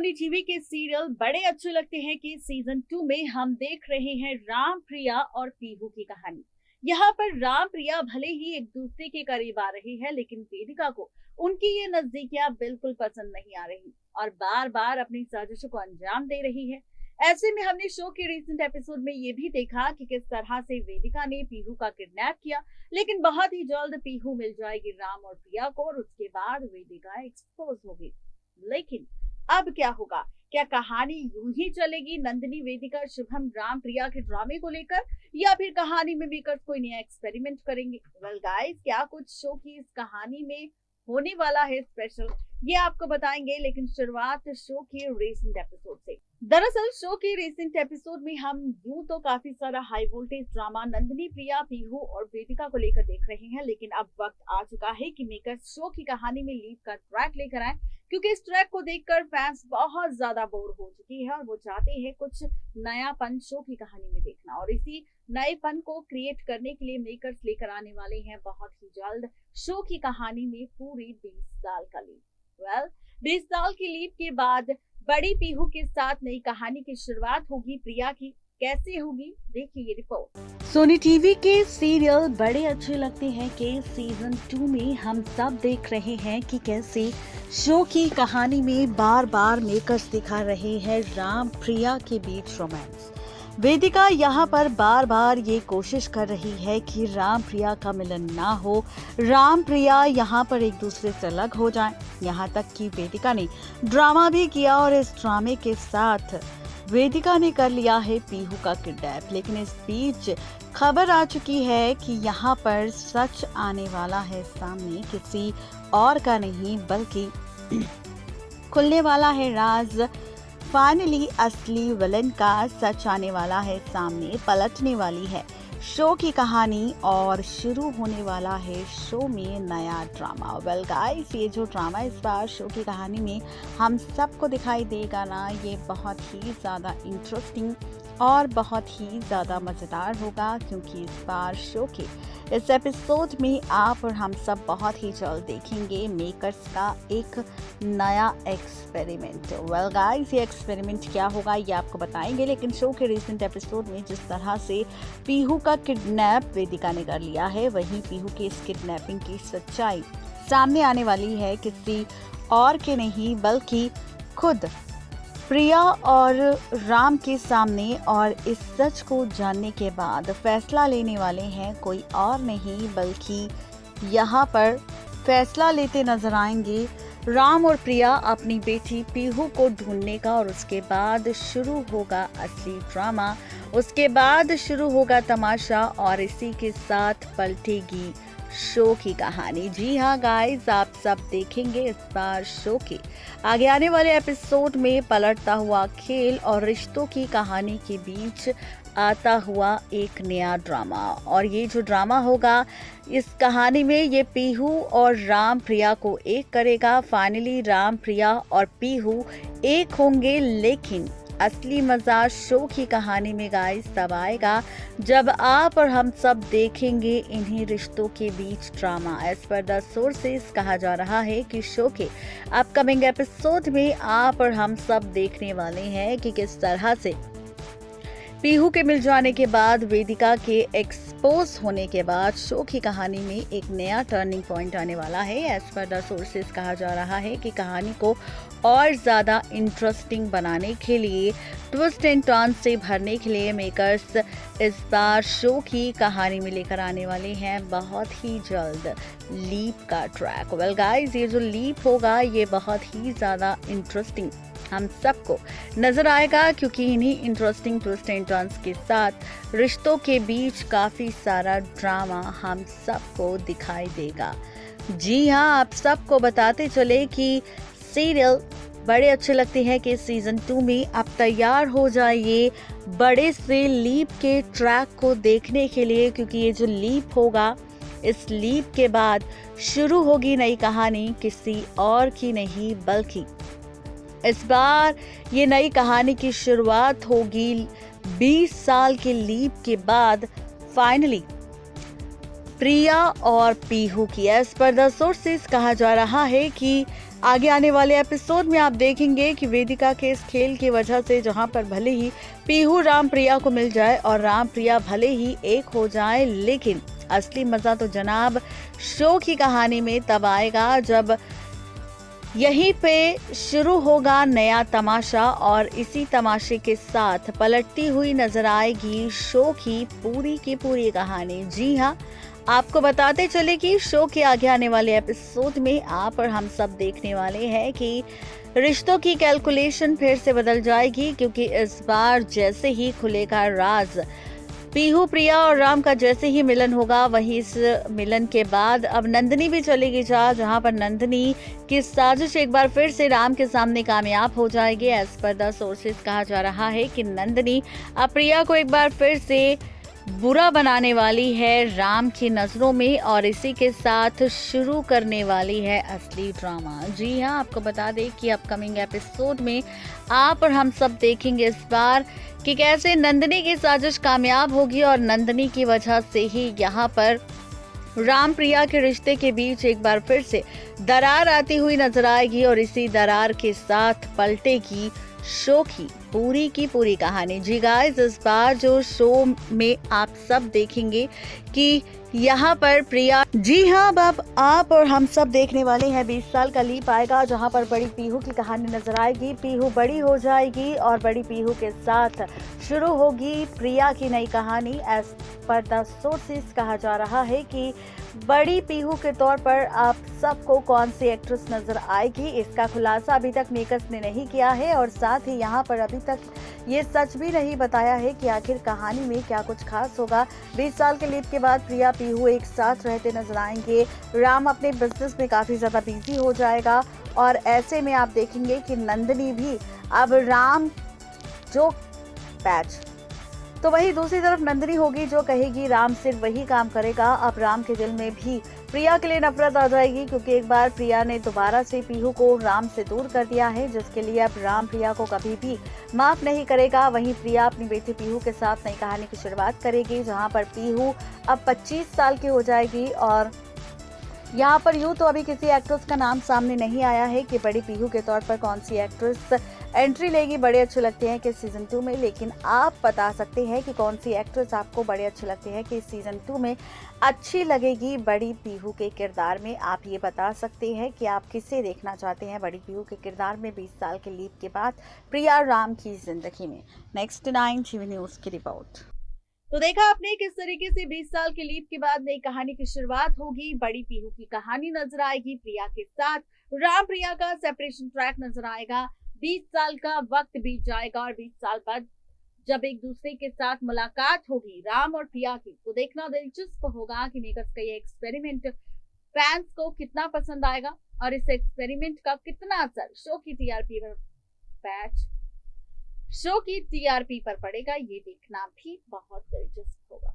Sony TV के serial बड़े अच्छे लगते हैं कि सीजन 2 में हम देख रहे हैं राम प्रिया और पीहू की कहानी। यहाँ पर राम प्रिया भले ही एक दूसरे के करीब आ रही है, लेकिन वेदिका को उनकी ये नजदीकियां बिल्कुल पसंद नहीं आ रही और बार बार अपनी साजिशों को अंजाम दे रही है। ऐसे में हमने शो के रिसेंट एपिसोड में ये भी देखा कि किस तरह से वेदिका ने पीहू का किडनैप किया, लेकिन बहुत ही जल्द पीहू मिल जाएगी राम और प्रिया को और उसके बाद वेदिका एक्सपोज होगी। लेकिन अब क्या होगा? क्या कहानी यूं ही चलेगी नंदिनी, वेदिका, शुभम, राम, प्रिया के ड्रामे को लेकर, या फिर कहानी में मेकर्स कोई नया एक्सपेरिमेंट करेंगे? वेल गाइस, क्या कुछ शो की इस कहानी में होने वाला है स्पेशल, ये आपको बताएंगे। लेकिन शुरुआत शो के रिसेंट एपिसोड से। दरअसल शो के रिसेंट एपिसोड में हम यूं तो काफी सारा हाई वोल्टेज ड्रामा नंदिनी, प्रिया, पीहू और वेदिका को लेकर देख रहे हैं, लेकिन अब वक्त आ चुका है कि मेकर्स शो की कहानी में लीड का ट्रैक लेकर आए, क्योंकि इस ट्रैक को देखकर फैंस बहुत ज्यादा बोर हो चुकी है और वो चाहते हैं कुछ नयापन शो की कहानी में देखना। और इसी नएपन को क्रिएट करने के लिए मेकर्स लेकर आने वाले हैं बहुत ही जल्द शो की कहानी में पूरी 20 साल का लीप। 20 साल की लीप के बाद बड़ी पीहू के साथ नई कहानी की शुरुआत होगी। प्रिया की कैसे होगी, देखिए ये रिपोर्ट। सोनी टीवी के सीरियल बड़े अच्छे लगते हैं कि सीजन 2 में हम सब देख रहे हैं कि कैसे शो की कहानी में बार बार मेकर्स दिखा रहे हैं राम प्रिया के बीच रोमांस। वेदिका यहाँ पर बार बार ये कोशिश कर रही है कि राम प्रिया का मिलन ना हो, राम प्रिया यहाँ पर एक दूसरे से अलग हो जाएं। यहाँ तक कि वेदिका ने ड्रामा भी किया और इस ड्रामे के साथ वेदिका ने कर लिया है पीहू का किडनैप। लेकिन इस बीच खबर आ चुकी है कि यहाँ पर सच आने वाला है सामने, किसी और का नहीं बल्कि खुलने वाला है राज। फाइनली असली विलन का सच आने वाला है सामने, पलटने वाली है शो की कहानी और शुरू होने वाला है शो में नया ड्रामा। वेल गाइस, ये जो ड्रामा इस बार शो की कहानी में हम सबको दिखाई देगा ना, ये बहुत ही ज़्यादा इंटरेस्टिंग और बहुत ही ज़्यादा मज़ेदार होगा, क्योंकि इस बार शो के इस एपिसोड में आप और हम सब बहुत ही जल्द देखेंगे मेकर्स का एक नया एक्सपेरिमेंट। वेल गाइस, ये एक्सपेरिमेंट क्या होगा ये आपको बताएंगे। लेकिन शो के रिसेंट एपिसोड में जिस तरह से पीहू का किडनैप वेदिका ने कर लिया है, वहीं पीहू के इस किडनैपिंग की सच्चाई सामने आने वाली है किसी और के नहीं बल्कि खुद प्रिया और राम के सामने। और इस सच को जानने के बाद फैसला लेने वाले हैं कोई और नहीं बल्कि यहाँ पर फैसला लेते नजर आएंगे राम और प्रिया अपनी बेटी पीहू को ढूंढने का। और उसके बाद शुरू होगा असली ड्रामा, उसके बाद शुरू होगा तमाशा और इसी के साथ पलटेगी शो की कहानी। जी हाँ गाइस, आप सब देखेंगे इस बार शो के आगे आने वाले एपिसोड में पलटता हुआ खेल और रिश्तों की कहानी के बीच आता हुआ एक नया ड्रामा। और ये जो ड्रामा होगा इस कहानी में ये पीहू और राम प्रिया को एक करेगा। फाइनली राम, प्रिया और पीहू एक होंगे, लेकिन असली मजा शो की कहानी में गाइस तब आएगा जब आप और हम सब देखेंगे इन्हीं रिश्तों के बीच drama. As per the sources कहा जा रहा है कि शो के अपकमिंग एपिसोड में आप और हम सब देखने वाले हैं कि किस तरह से पीहू के मिल जाने के बाद, वेदिका के एक्सपोज होने के बाद शो की कहानी में एक नया टर्निंग पॉइंट आने वाला है। एज पर द सोर्सेस कहा जा रहा है कि कहानी को और ज़्यादा इंटरेस्टिंग बनाने के लिए, ट्विस्ट एंड टर्न से भरने के लिए मेकर्स इस बार शो की कहानी में लेकर आने वाले हैं बहुत ही जल्द लीप का ट्रैक। वेल गाइस, ये जो लीप होगा ये बहुत ही ज़्यादा इंटरेस्टिंग हम सबको नजर आएगा, क्योंकि इन्हीं इंटरेस्टिंग ट्विस्ट एंड टर्न्स के साथ रिश्तों के बीच काफी सारा ड्रामा हम सबको दिखाई देगा। जी हाँ, आप सबको बताते चले कि सीरियल बड़े अच्छे लगते हैं कि सीजन 2 में अब तैयार हो जाइए बड़े से लीप के ट्रैक को देखने के लिए, क्योंकि ये जो लीप होगा इस लीप के बाद शुरू होगी नई कहानी, किसी और की नहीं बल्कि इस बार ये नई कहानी की शुरुआत होगी 20 साल के लीप के बाद फाइनली प्रिया और पीहू की। एज पर द सोर्सेस कहा जा रहा है कि आगे आने वाले एपिसोड में आप देखेंगे कि वेदिका के इस खेल की वजह से जहां पर भले ही पीहू राम प्रिया को मिल जाए और राम प्रिया भले ही एक हो जाए, लेकिन असली मजा तो जनाब शो की कहानी में तब आएगा जब यहीं पे शुरू होगा नया तमाशा और इसी तमाशे के साथ पलटती हुई नजर आएगी शो की पूरी कहानी। जी हाँ, आपको बताते चले कि शो के आगे आने वाले एपिसोड में आप और हम सब देखने वाले हैं कि रिश्तों की कैलकुलेशन फिर से बदल जाएगी, क्योंकि इस बार जैसे ही खुलेगा राज पीहू प्रिया और राम का जैसे ही मिलन होगा, वहीं इस मिलन के बाद अब नंदिनी भी चलेगी जहां पर नंदिनी की साजिश एक बार फिर से राम के सामने कामयाब हो जाएगी। एज पर द सोर्सेस कहा जा रहा है कि नंदिनी अब प्रिया को एक बार फिर से बुरा बनाने वाली है राम की नजरों में और इसी के साथ शुरू करने वाली है असली ड्रामा। जी हाँ, आपको बता दें कि अपकमिंग एपिसोड में आप और हम सब देखेंगे इस बार कि कैसे नंदिनी की साजिश कामयाब होगी और नंदिनी की वजह से ही यहाँ पर राम प्रिया के रिश्ते के बीच एक बार फिर से दरार आती हुई नजर आएगी और इसी दरार के साथ पलटेगी शो की पूरी कहानी। जी गाइस, इस बार जो शो में आप सब देखेंगे कि यहाँ पर प्रिया, जी हाँ, अब आप और हम सब देखने वाले हैं 20 साल का लीप आएगा जहाँ पर बड़ी पीहू की कहानी नजर आएगी। पीहू बड़ी हो जाएगी और बड़ी पीहू के साथ शुरू होगी प्रिया की नई कहानी। एज पर द सोर्सेस कहा जा रहा है कि बड़ी पीहू के तौर पर आप सबको कौन सी एक्ट्रेस नजर आएगी, इसका खुलासा अभी तक मेकर्स ने नहीं किया है और साथ ही यहाँ पर अभी तक ये सच भी नहीं बताया है कि आखिर कहानी में क्या कुछ खास होगा। 20 साल के लीप के बाद प्रिया पीहू एक साथ रहते नजर आएंगे। राम अपने बिजनेस में काफी ज्यादा बिजी हो जाएगा और ऐसे में आप देखेंगे कि नंदिनी भी अब राम जो पैच, तो वही दूसरी तरफ नंदिनी होगी जो कहेगी राम सिर्फ वही काम करेगा। अब राम के दिल में भी प्रिया के लिए नफरत आ जाएगी, क्योंकि एक बार प्रिया ने दोबारा से पीहू को राम से दूर कर दिया है, जिसके लिए अब राम प्रिया को कभी भी माफ नहीं करेगा। वहीं प्रिया अपनी बेटी पीहू के साथ नई कहानी की शुरुआत करेगी, जहां पर पीहू अब 25 साल की हो जाएगी। और यहाँ पर यूँ तो अभी किसी एक्ट्रेस का नाम सामने नहीं आया है कि बड़ी पीहू के तौर पर कौन सी एक्ट्रेस एंट्री लेगी। बड़े अच्छे लगते हैं कि सीजन 2 में, लेकिन आप बता सकते हैं कि कौन सी एक्ट्रेस आपको बड़े अच्छे लगते हैं कि सीजन 2 में अच्छी लगेगी बड़ी पीहू के किरदार में। आप ये बता सकते हैं कि आप किसे देखना चाहते हैं बड़ी पीहू के किरदार में 20 साल के लीप के बाद प्रिया राम की जिंदगी में। नेक्स्ट 9 टीवी न्यूज की रिपोर्ट। तो देखा आपने किस तरीके से 20 साल के लीप के बाद नई कहानी की शुरुआत होगी। बड़ी पीहू की कहानी नजर आएगी प्रिया के साथ, राम प्रिया का सेपरेशन ट्रैक नजर आएगा। 20 साल का वक्त बीत जाएगा और 20 साल बाद जब एक दूसरे के साथ मुलाकात होगी राम और प्रिया की, तो देखना दिलचस्प होगा कि मेकर्स का ये एक्सपेरिमेंट फैंस को कितना पसंद आएगा और इस एक्सपेरिमेंट का कितना असर शो की टीआरपी पर पड़ेगा। ये देखना भी बहुत दिलचस्प होगा।